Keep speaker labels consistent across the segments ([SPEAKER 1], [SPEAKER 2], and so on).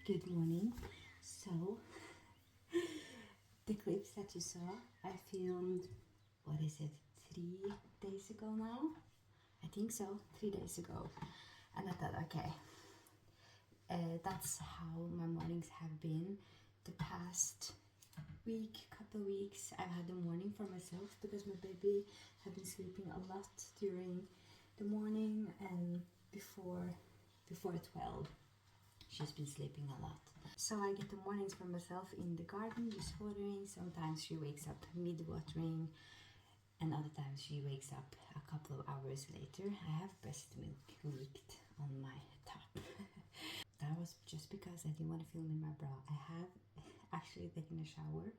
[SPEAKER 1] Good morning. So, the clips that you saw, I filmed, what is it, 3 days ago now? I think so, 3 days ago. And I thought, okay, that's how my mornings have been the past couple of weeks. I've had the morning for myself because my baby had been sleeping a lot during the morning and before 12. She's been sleeping a lot. So I get the mornings for myself in the garden, just watering. Sometimes she wakes up mid-watering and other times she wakes up a couple of hours later. I have breast milk leaked on my top. That was just because I didn't want to film in my bra. I have actually taken a shower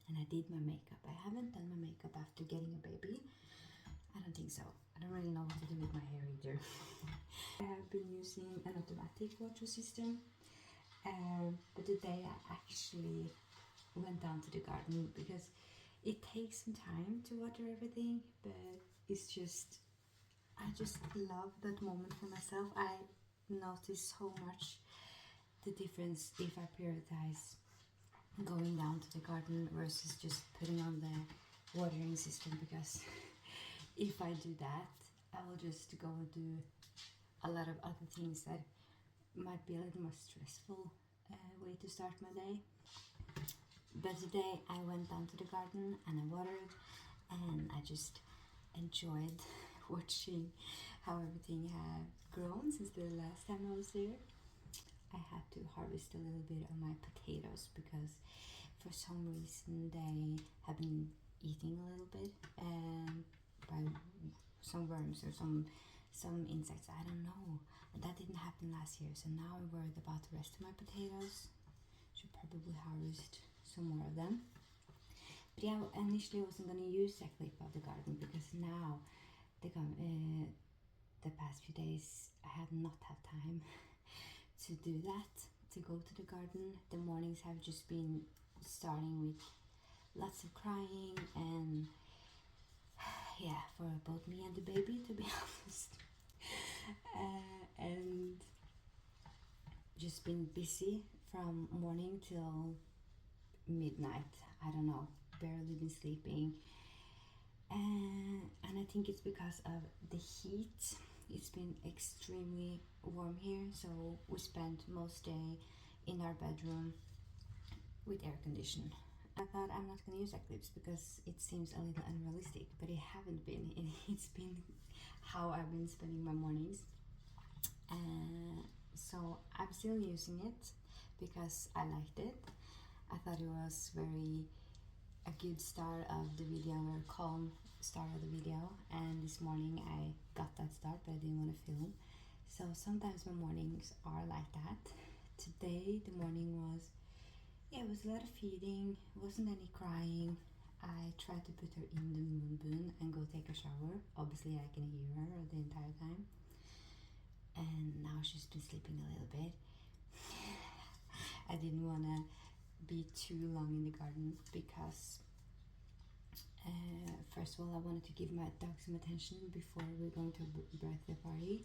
[SPEAKER 1] and I did my makeup. I haven't done my makeup after getting a baby. I don't think so. I don't really know what to do with my hair either. I have been using an automatic water system, but today I actually went down to the garden because it takes some time to water everything, but it's just, I just love that moment for myself. I notice so much the difference if I prioritize going down to the garden versus just putting on the watering system, because if I do that, I will just go and do a lot of other things that might be a little more stressful way to start my day. But today I went down to the garden and I watered and I just enjoyed watching how everything had grown since the last time I was there. I had to harvest a little bit of my potatoes because for some reason they have been eating a little bit by some worms or some insects, I don't know. And that didn't happen last year, so now I'm worried about the rest of my potatoes. Should probably harvest some more of them. But yeah, initially I wasn't going to use that clip of the garden because now the past few days I have not had time to do that, to go to the garden. The mornings have just been starting with lots of crying and yeah, for both me and the baby, to be honest. And just been busy from morning till midnight. I don't know, barely been sleeping. And I think it's because of the heat. It's been extremely warm here, so we spent most day in our bedroom with air condition. I thought I'm not gonna use Eclipse because it seems a little unrealistic, but it haven't been. It's been how I've been spending my mornings. So I'm still using it because I liked it. I thought it was a good start of the video, a very calm start of the video, and this morning I got that start but I didn't want to film. So sometimes my mornings are like that. Today the morning was, yeah, it was a lot of feeding, wasn't any crying. I tried to put her in the moonboon and go take a shower. Obviously I can hear her the entire time. And now she's been sleeping a little bit. I didn't want to be too long in the garden because first of all I wanted to give my dog some attention before we're going to a birthday party,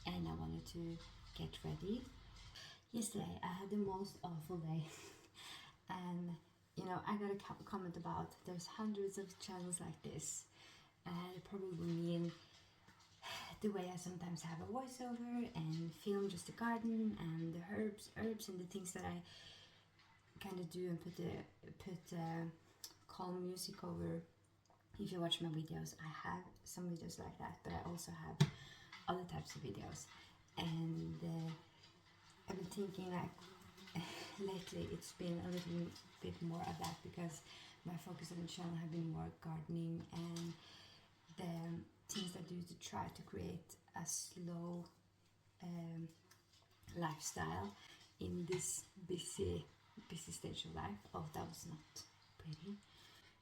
[SPEAKER 1] and I wanted to get ready. Yesterday I had the most awful day and you know, I got a comment about there's hundreds of channels like this, and it probably mean the way I sometimes have a voiceover and film just the garden and the herbs and the things that I kind of do and put calm music over. If you watch my videos, I have some videos like that, but I also have other types of videos. And I've been thinking like lately it's been a little bit more of that because my focus on the channel have been more gardening and the things I do to try to create a slow lifestyle in this busy stage of life. Oh, that was not pretty.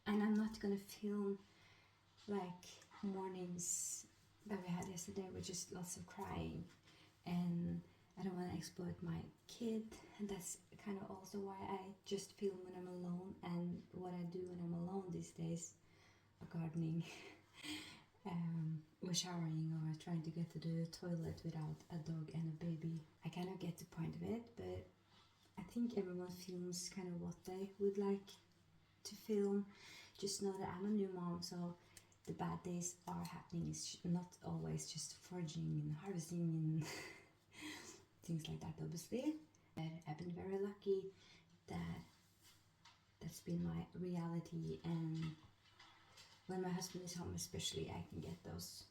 [SPEAKER 1] And I'm not gonna film like mornings that we had yesterday with just lots of crying, and I don't want to exploit my kid, and that's kind of also why I just film when I'm alone. And what I do when I'm alone these days are gardening or showering or trying to get to the toilet without a dog and a baby. I kind of get the point of it, but think everyone films kind of what they would like to film. Just know that I'm a new mom, so the bad days are happening. It's not always just foraging and harvesting and things like that, obviously. But I've been very lucky that that's been my reality, and when my husband is home especially, I can get those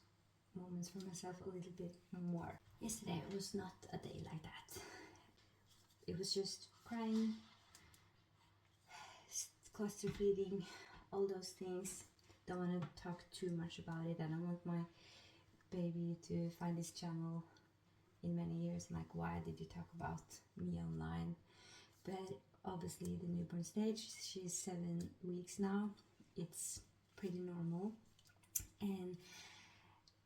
[SPEAKER 1] moments for myself a little bit more. Yesterday was not a day like that. It was just crying, cluster feeding, all those things. Don't want to talk too much about it. I don't want my baby to find this channel in many years and like, why did you talk about me online? But obviously the newborn stage, she's 7 weeks now, it's pretty normal. And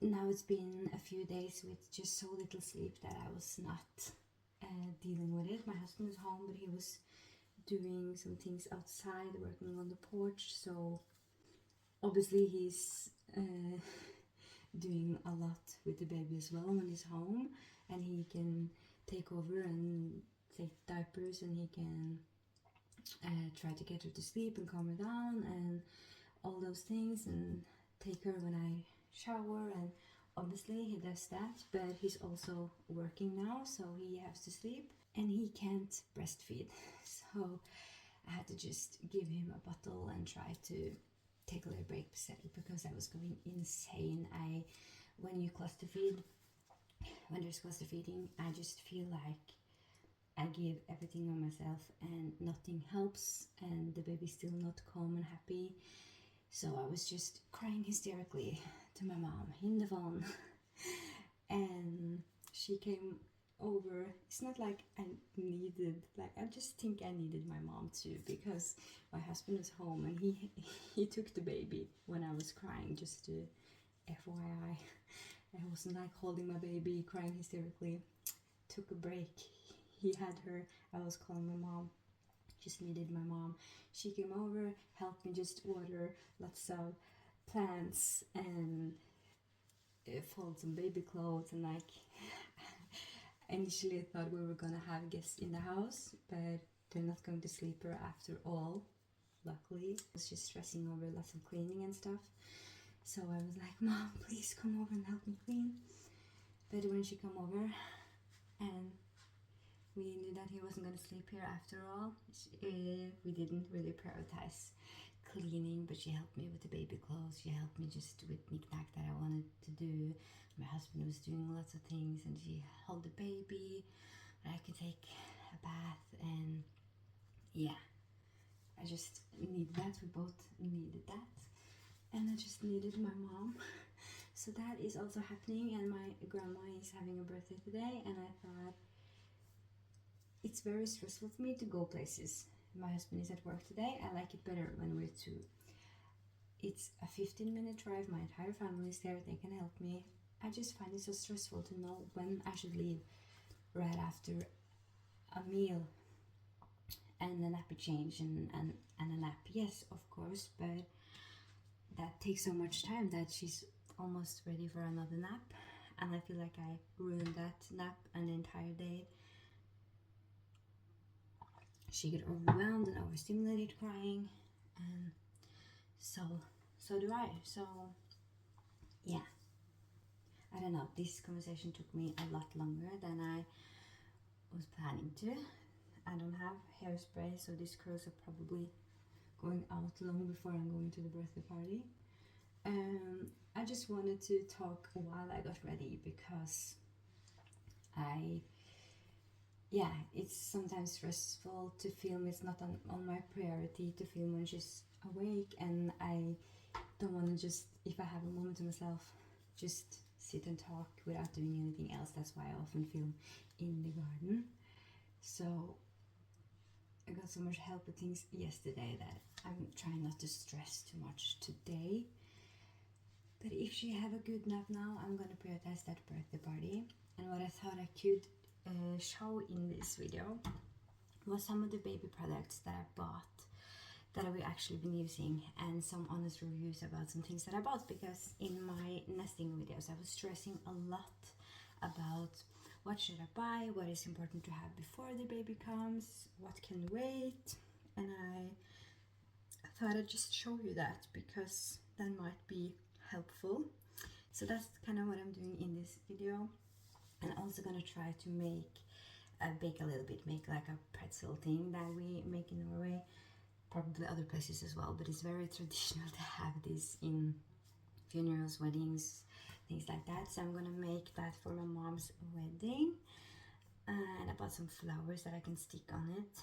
[SPEAKER 1] now it's been a few days with just so little sleep that I was not dealing with it. My husband was home, but he was doing some things outside, working on the porch, so obviously he's doing a lot with the baby as well when he's home, and he can take over and take diapers, and he can try to get her to sleep and calm her down and all those things, and take her when I shower, and obviously he does that, but he's also working now, so he has to sleep and he can't breastfeed. So I had to just give him a bottle and try to take a little break because I was going insane. When you cluster feed, when there's cluster feeding, I just feel like I give everything on myself and nothing helps, and the baby's still not calm and happy. So I was just crying hysterically to my mom in the phone and she came over. It's not like I just think I needed my mom too, because my husband was home and he took the baby when I was crying, just to FYI. I wasn't like holding my baby crying hysterically. Took a break. He had her. I was calling my mom. Just needed my mom. She came over, helped me just water lots of plants and fold some baby clothes, and like initially I thought we were gonna have guests in the house, but they're not going to sleep her after all, luckily. I was just stressing over lots of cleaning and stuff, so I was like, Mom, please come over and help me clean. But when she came over and we knew that he wasn't going to sleep here after all, we didn't really prioritize cleaning, but she helped me with the baby clothes, she helped me just with knick-knack that I wanted to do. My husband was doing lots of things, and she held the baby, I could take a bath, and yeah, I just needed that. We both needed that, and I just needed my mom. So that is also happening, and my grandma is having a birthday today, and I thought it's very stressful for me to go places. My husband is at work today. I like it better when we're two. It's a 15-minute drive. My entire family is there. They can help me. I just find it so stressful to know when I should leave right after a meal and a nappy change and a nap. Yes, of course, but that takes so much time that she's almost ready for another nap, and I feel like I ruined that nap and the entire day. She get overwhelmed and overstimulated crying, and so do I. So yeah, I don't know, this conversation took me a lot longer than I was planning to. I don't have hairspray, so these curls are probably going out long before I'm going to the birthday party. I just wanted to talk while I got ready, because it's sometimes stressful to film. It's not on my priority to film when she's awake, and I don't want to just, if I have a moment to myself, just sit and talk without doing anything else. That's why I often film in the garden. So I got so much help with things yesterday that I'm trying not to stress too much today. But if she have a good nap now, I'm gonna prioritize that birthday party. And what I thought I could show in this video was some of the baby products that I bought that I've actually been using, and some honest reviews about some things that I bought, because in my nesting videos I was stressing a lot about what should I buy, what is important to have before the baby comes, what can wait, and I thought I'd just show you that because that might be helpful. So that's kind of what I'm doing in this video. And also gonna try to bake a little bit, make like a pretzel thing that we make in Norway, probably other places as well, but it's very traditional to have this in funerals, weddings, things like that. So I'm gonna make that for my mom's wedding, and I bought some flowers that I can stick on it.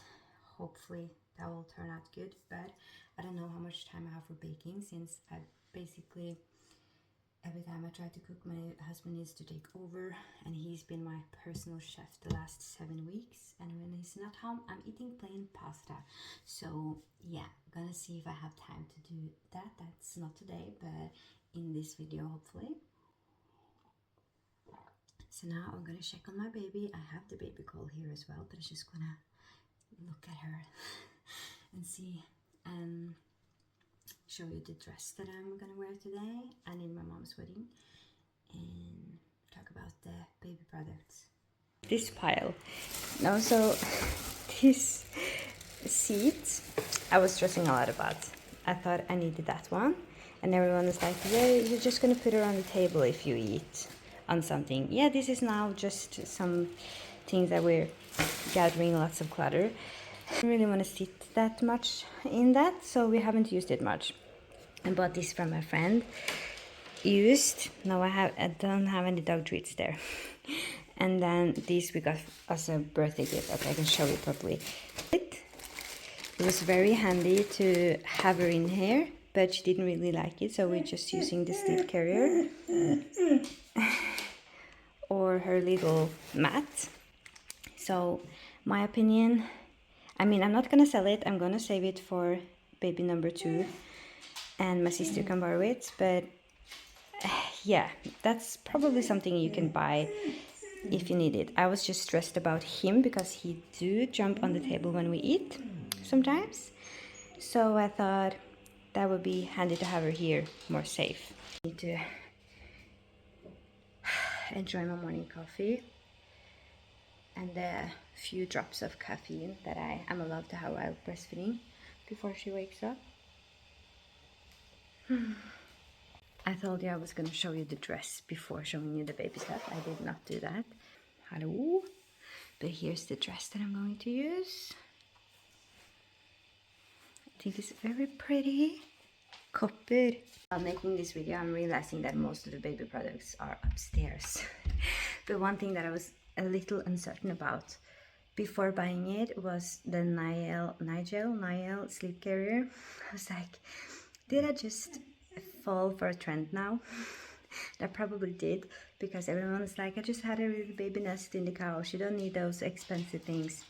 [SPEAKER 1] Hopefully that will turn out good, but I don't know how much time I have for baking, since I basically every time I try to cook, my husband needs to take over, and he's been my personal chef the last 7 weeks, and when he's not home I'm eating plain pasta. So yeah, gonna see if I have time to do that. That's not today, but in this video hopefully. So now I'm gonna check on my baby. I have the baby call here as well, but I'm just gonna look at her and see and show you the dress that I'm gonna wear today and in my mom's wedding, and talk about the baby products. This pile. No, so this seat I was stressing a lot about. I thought I needed that one, and everyone is like, yeah, you're just gonna put her on the table if you eat on something. Yeah, this is now just some things that we're gathering, lots of clutter. I don't really want to sit that much in that, so we haven't used it much. I bought this from my friend. Used. No, I don't have any dog treats there. And then these we got as a birthday gift. Okay, I can show you properly. It was very handy to have her in here, but she didn't really like it, so we're just using the sleep carrier or her little mat. So my opinion, I mean, I'm not gonna sell it. I'm gonna save it for baby number 2, and my sister can borrow it. But yeah, that's probably something you can buy if you need it. I was just stressed about him because he do jump on the table when we eat sometimes. So I thought that would be handy to have her here, more safe. I need to enjoy my morning coffee and the few drops of caffeine that I'm allowed to have while breastfeeding before she wakes up. I told you I was going to show you the dress before showing you the baby stuff. I did not do that. Hello. But here's the dress that I'm going to use. I think it's very pretty. Copper. While making this video, I'm realizing that most of the baby products are upstairs. But one thing that I was a little uncertain about before buying it was the Nigel sleep carrier. I was like, did I just fall for a trend now? I probably did, because everyone's like, I just had a little baby nest in the couch, you don't need those expensive things.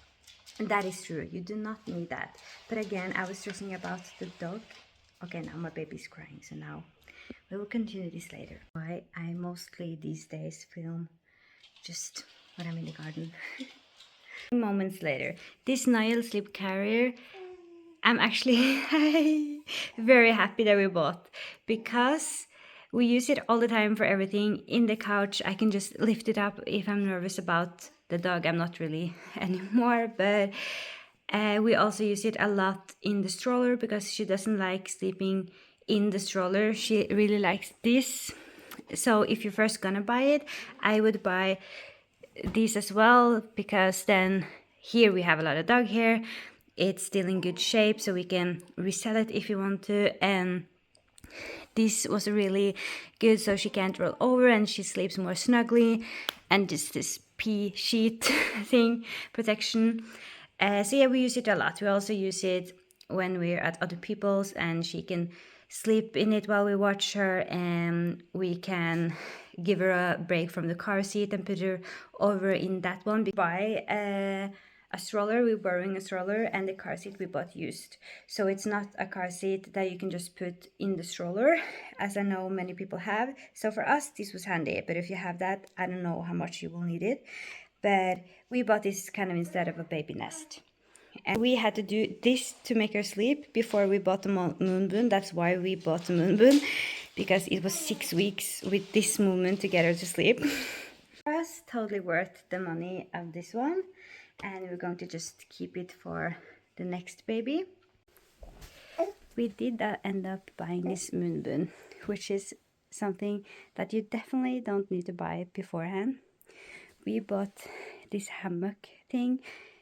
[SPEAKER 1] And that is true, you do not need that. But again, I was stressing about the dog. Okay, now my baby's crying, so now we will continue this later. I mostly these days film just when I'm in the garden. Moments later, this Nile sleep carrier, I'm actually very happy that we bought, because we use it all the time for everything. In the couch, I can just lift it up if I'm nervous about the dog. I'm not really anymore, but we also use it a lot in the stroller, because she doesn't like sleeping in the stroller. She really likes this. So if you're first gonna buy it, I would buy these as well, because then here we have a lot of dog hair. It's still in good shape, so we can resell it if you want to. And this was really good, so she can't roll over and she sleeps more snugly. And just this pea sheet thing, protection. So yeah, we use it a lot. We also use it when we're at other people's, and she can sleep in it while we watch her, and we can give her a break from the car seat and put her over in that one. Buy a stroller, we're borrowing a stroller, and the car seat we bought used. So it's not a car seat that you can just put in the stroller, as I know many people have. So for us, this was handy, but if you have that, I don't know how much you will need it. But we bought this kind of instead of a baby nest. And we had to do this to make her sleep before we bought the Moonboon. That's why we bought the Moonboon, because it was 6 weeks with this movement to get her to sleep. For us, totally worth the money of this one, and we're going to just keep it for the next baby. We did end up buying this Moonboon, which is something that you definitely don't need to buy beforehand. We bought this hammock thing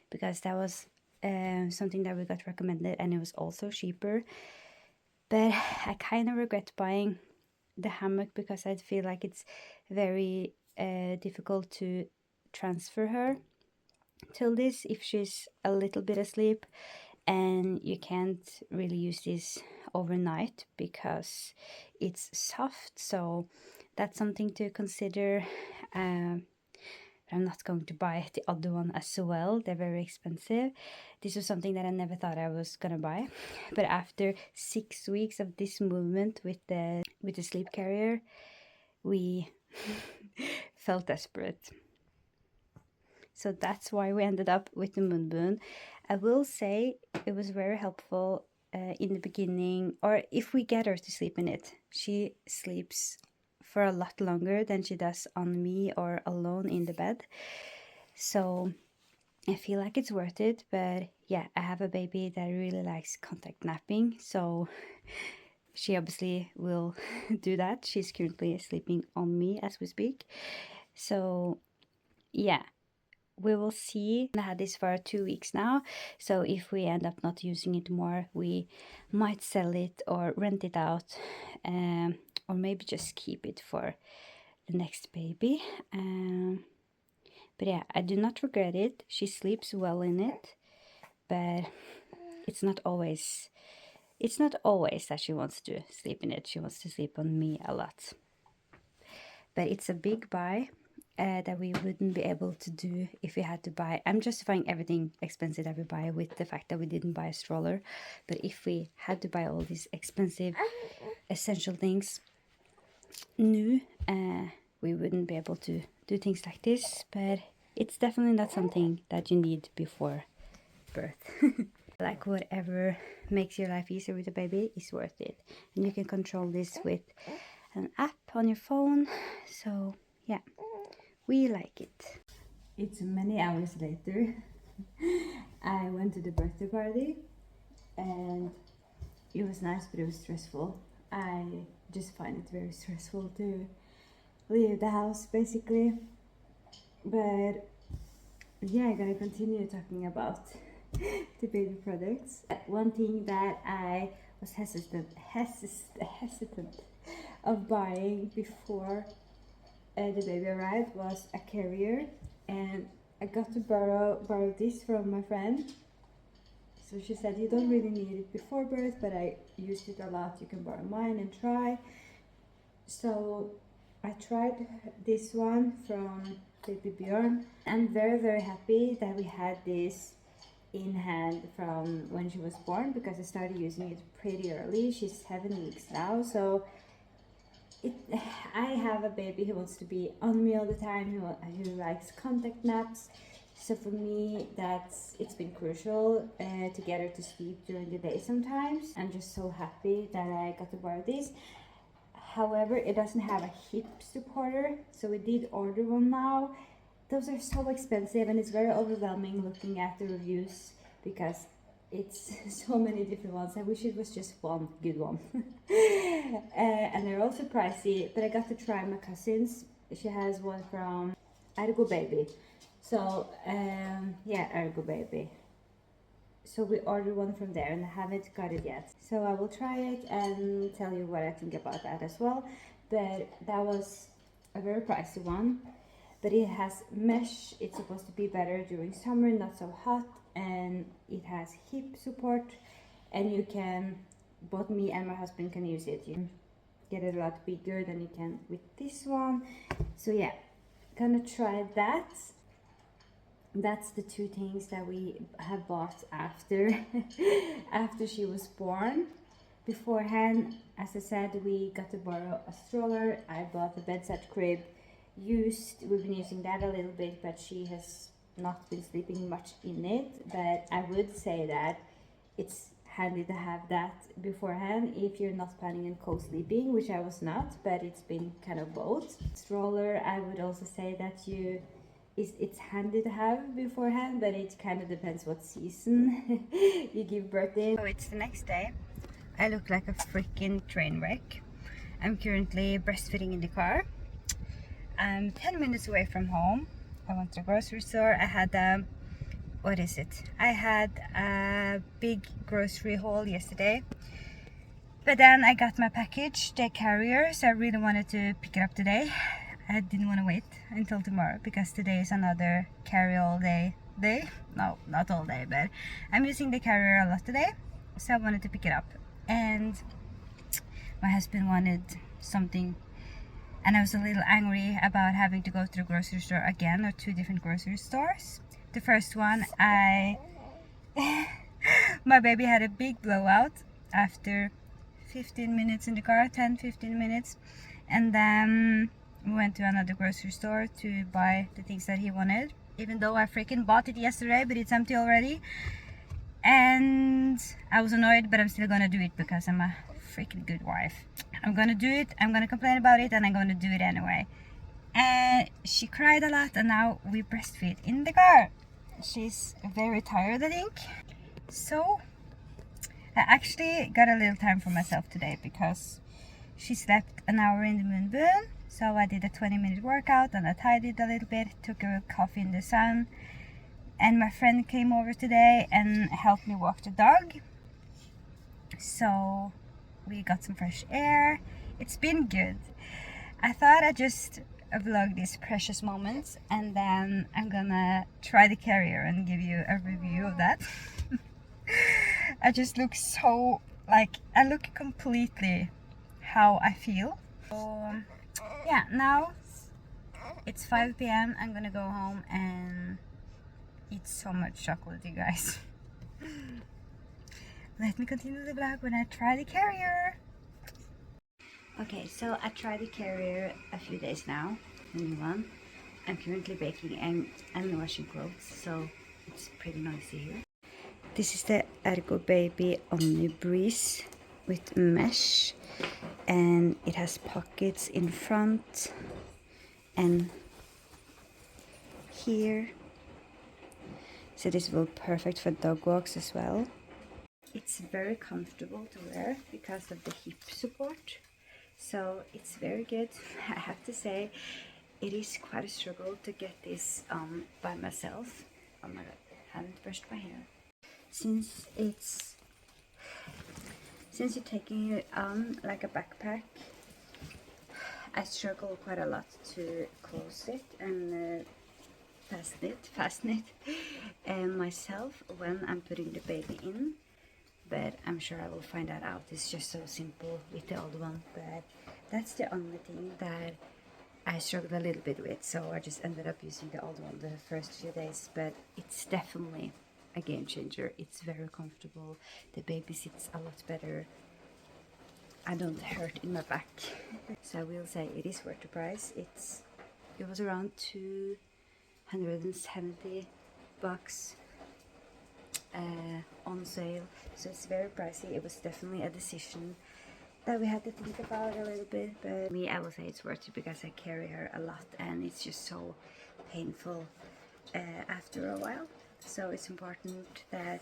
[SPEAKER 1] because that was something that we got recommended, and it was also cheaper. But I kind of regret buying the hammock because I feel like it's very difficult to transfer her till this if she's a little bit asleep, and you can't really use this overnight because it's soft. So that's something to consider. I'm not going to buy the other one as well. They're very expensive. This was something that I never thought I was gonna buy, but after 6 weeks of this movement with the sleep carrier, we felt desperate. So that's why we ended up with the Moonboon. I will say it was very helpful in the beginning, or if we get her to sleep in it, she sleeps for a lot longer than she does on me or alone in the bed. So I feel like it's worth it. But yeah, I have a baby that really likes contact napping, so she obviously will do that. She's currently sleeping on me as we speak. So yeah, we will see. I had this for 2 weeks now, so if we end up not using it more, we might sell it or rent it out, or maybe just keep it for the next baby. But yeah, I do not regret it. She sleeps well in it, but it's not always that she wants to sleep in it. She wants to sleep on me a lot. But it's a big buy that we wouldn't be able to do if we had to buy. I'm justifying everything expensive that we buy with the fact that we didn't buy a stroller. But if we had to buy all these expensive essential things new, we wouldn't be able to do things like this. But it's definitely not something that you need before birth. Like whatever makes your life easier with a baby is worth it. And you can control this with an app on your phone. So yeah, we like it. It's many hours later. I went to the birthday party and it was nice, but it was stressful. I just find it very stressful to leave the house basically. But yeah, I'm gonna continue talking about the baby products. One thing that I was hesitant of buying before the baby arrived was a carrier, and I got to borrow this from my friend. So she said you don't really need it before birth, but I used it a lot. You can borrow mine and try. So I tried this one from Baby Björn. I'm very happy that we had this in hand from when she was born, because I started using it pretty early. She's 7 weeks now, so I have a baby who wants to be on me all the time, who likes contact naps. So for me, it's been crucial to get her to sleep during the day sometimes. I'm just so happy that I got to borrow this. However, it doesn't have a hip supporter, so we did order one now. Those are so expensive, and it's very overwhelming looking at the reviews because it's so many different ones. I wish it was just one good one. And they're also pricey, but I got to try my cousin's. She has one from Ergobaby. So yeah, Ergobaby. So we ordered one from there, and I haven't got it yet. So I will try it and tell you what I think about that as well. But that was a very pricey one. But it has mesh. It's supposed to be better during summer, not so hot, and it has hip support, and you can, both me and my husband can use it. You can get it a lot bigger than you can with this one. So yeah, gonna try that. That's the two things that we have bought after after she was born. Beforehand, as I said, we got to borrow a stroller. I bought the bedside crib. We've been using that a little bit, but she has not been sleeping much in it. But I would say that it's handy to have that beforehand if you're not planning on co-sleeping, which I was not, but it's been kind of both. Stroller, I would also say that it's handy to have beforehand, but it kind of depends what season you give birth in. So it's the next day. I look like a freaking train wreck. I'm currently breastfeeding in the car. I'm 10 minutes away from home. I went to the grocery store. I had what is it? I had a big grocery haul yesterday. But then I got my package, the carrier, so I really wanted to pick it up today. I didn't want to wait until tomorrow because today is another carry all day. No, not all day, but I'm using the carrier a lot today, so I wanted to pick it up. And my husband wanted something, and I was a little angry about having to go to the grocery store again, or 2 different grocery stores. The first one, my baby had a big blowout after 15 minutes in the car, 10-15 minutes, and then we went to another grocery store to buy the things that he wanted, even though I freaking bought it yesterday, but it's empty already. And I was annoyed, but I'm still gonna do it because I'm a freaking good wife. I'm gonna do it, I'm gonna complain about it, and I'm gonna do it anyway. And she cried a lot, and now we breastfeed in the car. She's very tired, I think. So I actually got a little time for myself today because she slept an hour in the moonboon. So I did a 20-minute workout and I tidied a little bit, took a coffee in the sun. And my friend came over today and helped me walk the dog. So we got some fresh air. It's been good. I thought I'd just vlog these precious moments, and then I'm gonna try the carrier and give you a review of that. I just look so, like, I look completely how I feel. So yeah, now it's 5 p.m. I'm gonna go home and eat so much chocolate, you guys. Let me continue the vlog when I try the carrier. Okay, so I tried the carrier a few days now, the new one. I'm currently baking and washing clothes, so it's pretty noisy here. This is the Ergo Baby Omni Breeze with mesh, and it has pockets in front and here. So this will be perfect for dog walks as well. It's very comfortable to wear because of the hip support. So it's very good. I have to say, it is quite a struggle to get this by myself. Oh my god, I haven't brushed my hair. Since you're taking it on like a backpack, I struggle quite a lot to close it and fasten it myself when I'm putting the baby in. But I'm sure I will find that out. It's just so simple with the old one, but that's the only thing that I struggled a little bit with, so I just ended up using the old one the first few days. But it's definitely a game changer. It's very comfortable, the baby sits a lot better, I don't hurt in my back. So I will say it is worth the price. It was around $270 on sale, so it's very pricey. It was definitely a decision that we had to think about a little bit, but me, I will say it's worth it because I carry her a lot and it's just so painful after a while. So it's important that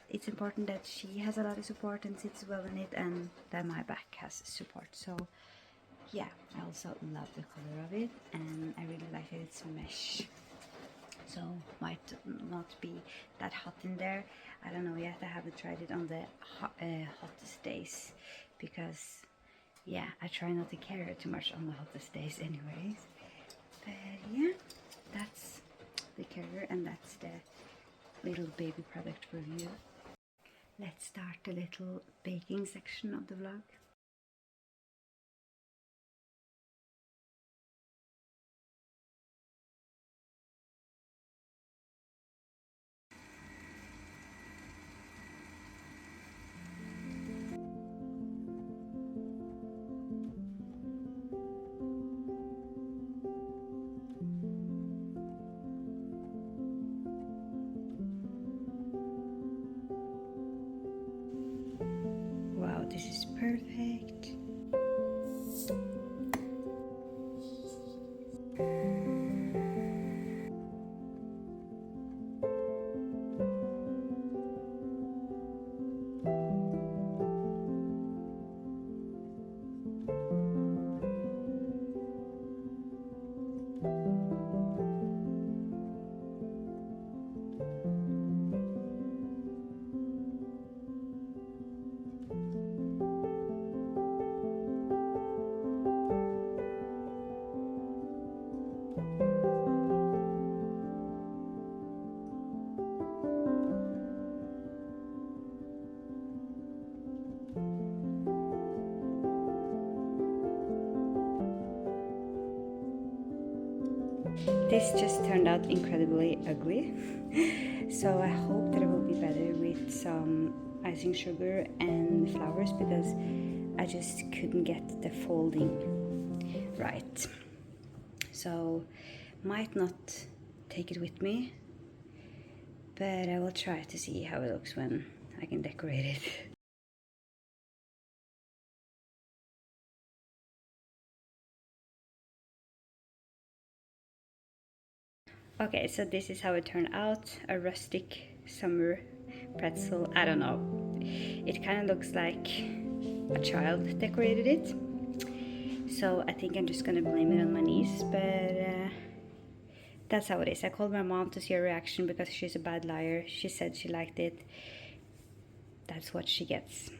[SPEAKER 1] it's important that she has a lot of support and sits well in it, and that my back has support. So yeah, I also love the color of it, and I really like that it's mesh. So might not be that hot in there. I don't know yet. I haven't tried it on the hottest days because yeah, I try not to carry it too much on the hottest days anyways. But yeah, that's the carrier and that's the little baby product review. Let's start the little baking section of the vlog. This just turned out incredibly ugly, so I hope that it will be better with some icing sugar and flowers, because I just couldn't get the folding right. So might not take it with me, but I will try to see how it looks when I can decorate it. Okay, so this is how it turned out. A rustic summer pretzel. I don't know. It kind of looks like a child decorated it. So I think I'm just gonna blame it on my niece, but that's how it is. I called my mom to see her reaction because she's a bad liar. She said she liked it. That's what she gets.